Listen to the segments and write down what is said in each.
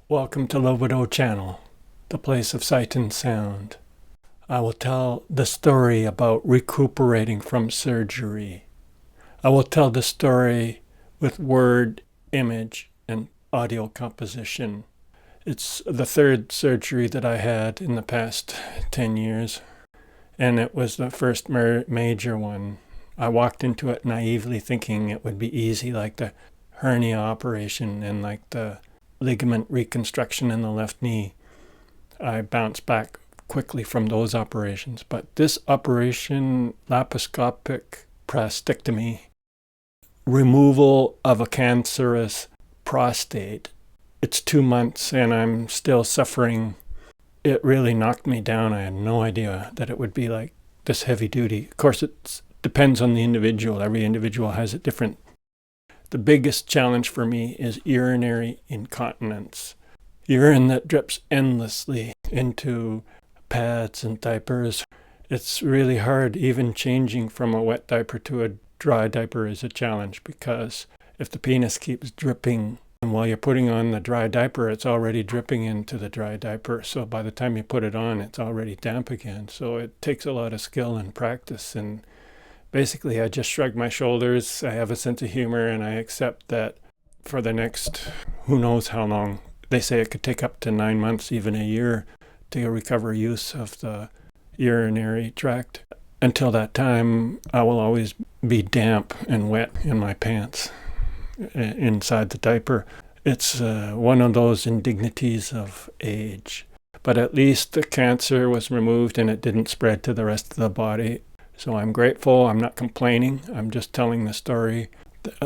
Welcome to Lobodo Channel, the place of sight and sound. I will tell the story about recuperating from surgery. I will tell the story with word, image, and audio composition. It's the third surgery that I had in the past 10 years, and it was the first major one. I walked into it naively thinking it would be easy, like the hernia operation and like the ligament reconstruction in the left knee. I bounced back quickly from those operations, but this operation, laparoscopic prostatectomy, removal of a cancerous prostate, it's 2 months and I'm still suffering. It really knocked me down. I had no idea that it would be like this heavy duty. Of course, it depends on the individual. Every individual has it different. The biggest challenge for me is urinary incontinence. Urine that drips endlessly into pads and diapers. It's really hard. Even changing from a wet diaper to a dry diaper is a challenge, because if the penis keeps dripping, and while you're putting on the dry diaper, it's already dripping into the dry diaper. So by the time you put it on, it's already damp again. So it takes a lot of skill and practice. And basically, I just shrug my shoulders. I have a sense of humor, and I accept that for the next, who knows how long. They say it could take up to 9 months, even a year, to recover use of the urinary tract. Until that time, I will always be damp and wet in my pants inside the diaper. It's one of those indignities of age. But at least the cancer was removed and it didn't spread to the rest of the body. So I'm grateful. I'm not complaining. I'm just telling the story.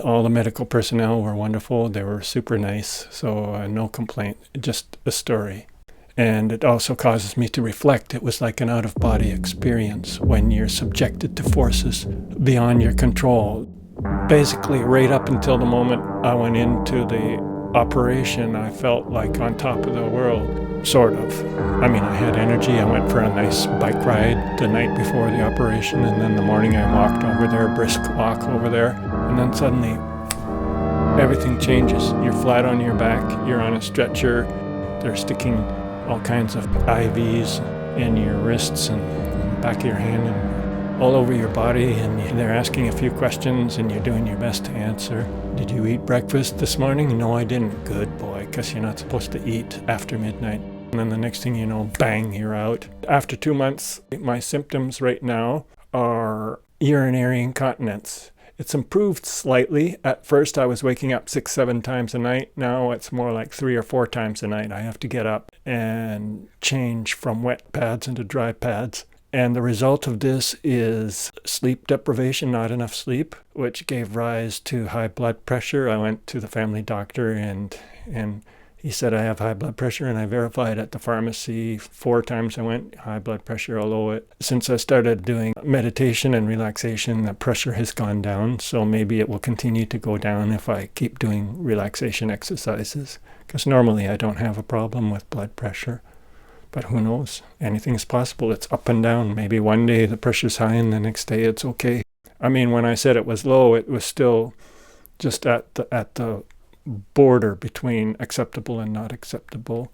All the medical personnel were wonderful. They were super nice. So no complaint, just a story. And it also causes me to reflect. It was like an out-of-body experience when you're subjected to forces beyond your control. Basically, right up until the moment I went into the operation, I felt like on top of the world, sort of. I mean, I had energy. I went for a nice bike ride the night before the operation, and then the morning I walked over there, brisk walk over there, and then suddenly everything changes. You're flat on your back, you're on a stretcher, they're sticking all kinds of IVs in your wrists and back of your hand and all over your body, and they're asking a few questions and you're doing your best to answer. Did you eat breakfast this morning? No, I didn't. Good boy, because you're not supposed to eat after midnight. And then the next thing you know, bang, you're out. After 2 months, my symptoms right now are urinary incontinence. It's improved slightly. At first, I was waking up 6-7 times a night. Now it's more like 3 or 4 times a night. I have to get up and change from wet pads into dry pads. And the result of this is sleep deprivation, not enough sleep, which gave rise to high blood pressure. I went to the family doctor and he said I have high blood pressure, and I verified at the pharmacy 4 times I went, high blood pressure, although since I started doing meditation and relaxation, the pressure has gone down. So maybe it will continue to go down if I keep doing relaxation exercises, because normally I don't have a problem with blood pressure. But who knows? Anything is possible. It's up and down. Maybe one day the pressure's high and the next day it's okay. I mean, when I said it was low, it was still just at the border between acceptable and not acceptable.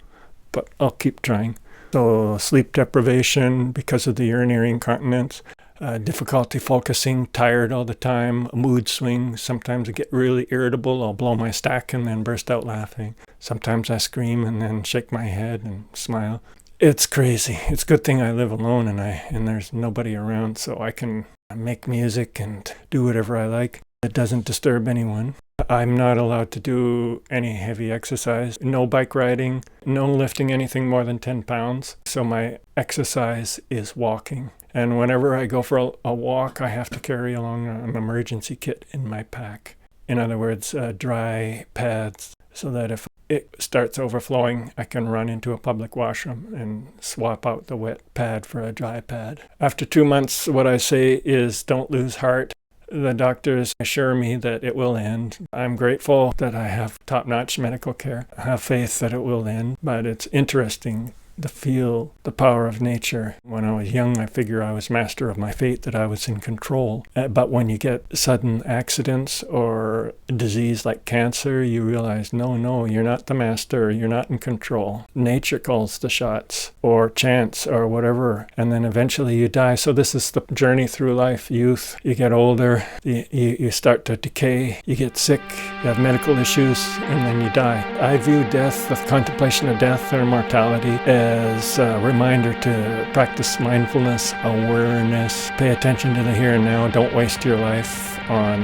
But I'll keep trying. So sleep deprivation because of the urinary incontinence, difficulty focusing, tired all the time, mood swings. Sometimes I get really irritable. I'll blow my stack and then burst out laughing. Sometimes I scream and then shake my head and smile. It's crazy. It's a good thing I live alone and there's nobody around, so I can make music and do whatever I like. It doesn't disturb anyone. I'm not allowed to do any heavy exercise. No bike riding, no lifting anything more than 10 pounds. So my exercise is walking. And whenever I go for a walk, I have to carry along an emergency kit in my pack. In other words, dry pads, so that if it starts overflowing, I can run into a public washroom and swap out the wet pad for a dry pad. After 2 months, what I say is don't lose heart. The doctors assure me that it will end. I'm grateful that I have top-notch medical care. I have faith that it will end, but it's interesting to feel the power of nature. When I was young, I figured I was master of my fate, that I was in control. But when you get sudden accidents or a disease like cancer, you realize, no, you're not the master, you're not in control. Nature calls the shots, or chance, or whatever, and then eventually you die. So this is the journey through life. Youth, you get older, you start to decay, you get sick, you have medical issues, and then you die. I view death, the contemplation of death or mortality, as a reminder to practice mindfulness, awareness, pay attention to the here and now. Don't waste your life on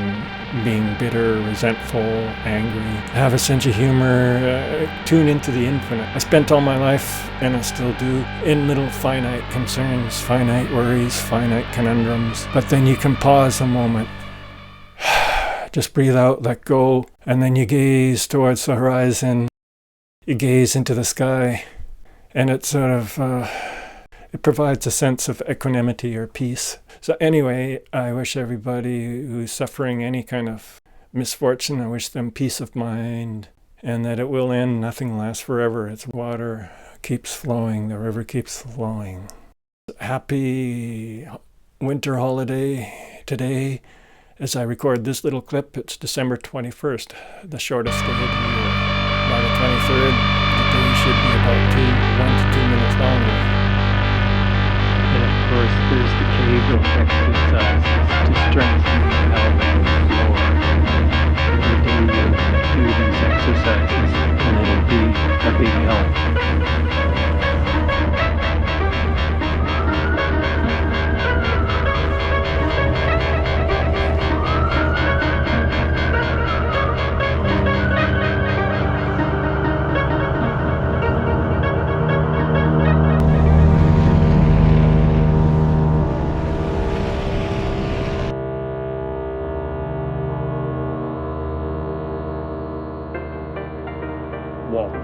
being bitter, resentful, angry. Have a sense of humor, tune into the infinite. I spent all my life, and I still do, in little finite concerns, finite worries, finite conundrums. But then you can pause a moment, just breathe out, let go, and then you gaze towards the horizon. You gaze into the sky, and it sort of, it provides a sense of equanimity or peace. So anyway, I wish everybody who's suffering any kind of misfortune, I wish them peace of mind, and that it will end. Nothing lasts forever. It's water keeps flowing. The river keeps flowing. Happy winter holiday today. As I record this little clip, it's December 21st, the shortest day of the year. By the 23rd, the day should be about 1 to 2 minutes longer. And of course, there's the Kegel exercises to strengthen the pelvic floor. Every day you do these exercises, and it'll be a big help.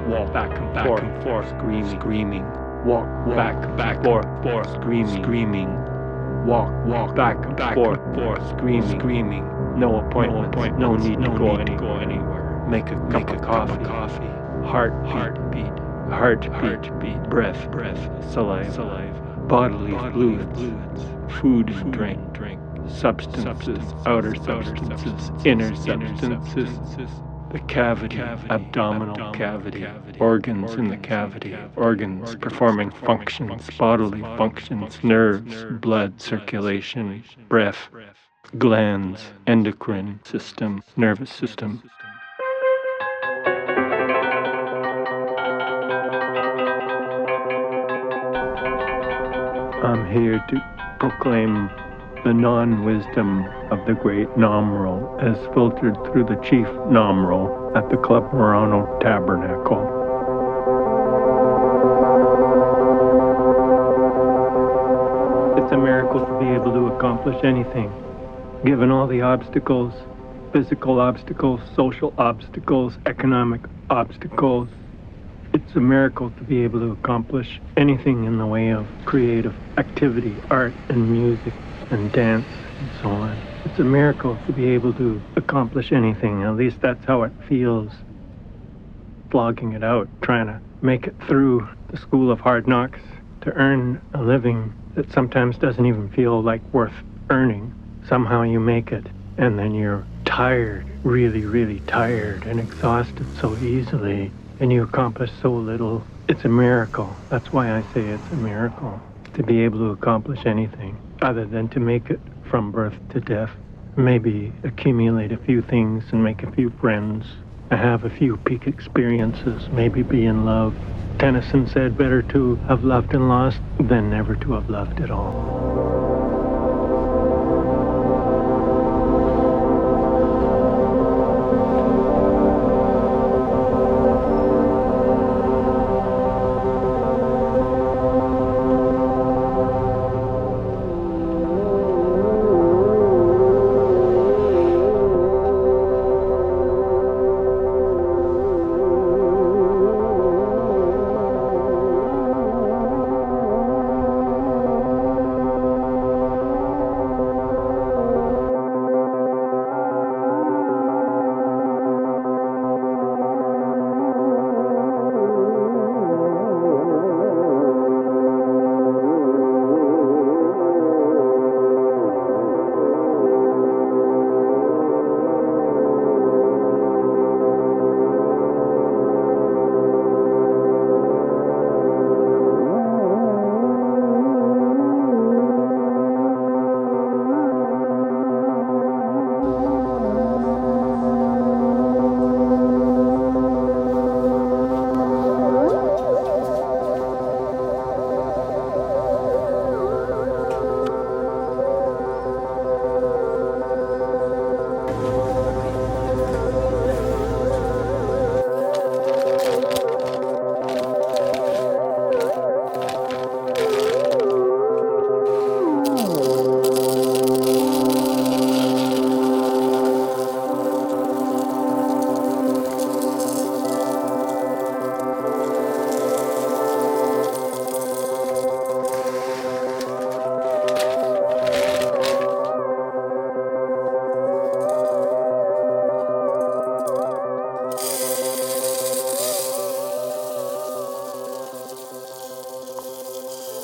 Walk back and forth, screaming. Walk back, forth, screaming. Walk back and forth, screaming. No appointments, no need to go anywhere. Make a cup of coffee. Heartbeat, breath, saliva, bodily fluids, food and drink, substances, outer substances, inner substances. The cavity, abdominal cavity, organs in the cavity, organs performing functions, bodily functions, nerves, blood circulation, breath, glands, endocrine system, nervous system. I'm here to proclaim the non-wisdom of the great Namro as filtered through the chief Namro at the Club Murano Tabernacle. It's a miracle to be able to accomplish anything, given all the obstacles, physical obstacles, social obstacles, economic obstacles. It's a miracle to be able to accomplish anything in the way of creative activity, art and music and dance and so on. It's a miracle to be able to accomplish anything. At least that's how it feels, flogging it out, trying to make it through the school of hard knocks to earn a living that sometimes doesn't even feel like worth earning. Somehow you make it, and then you're tired, really tired and exhausted so easily, and you accomplish so little. It's a miracle. That's why I say it's a miracle to be able to accomplish anything other than to make it from birth to death. Maybe accumulate a few things and make a few friends, have a few peak experiences, maybe be in love. Tennyson said, better to have loved and lost than never to have loved at all.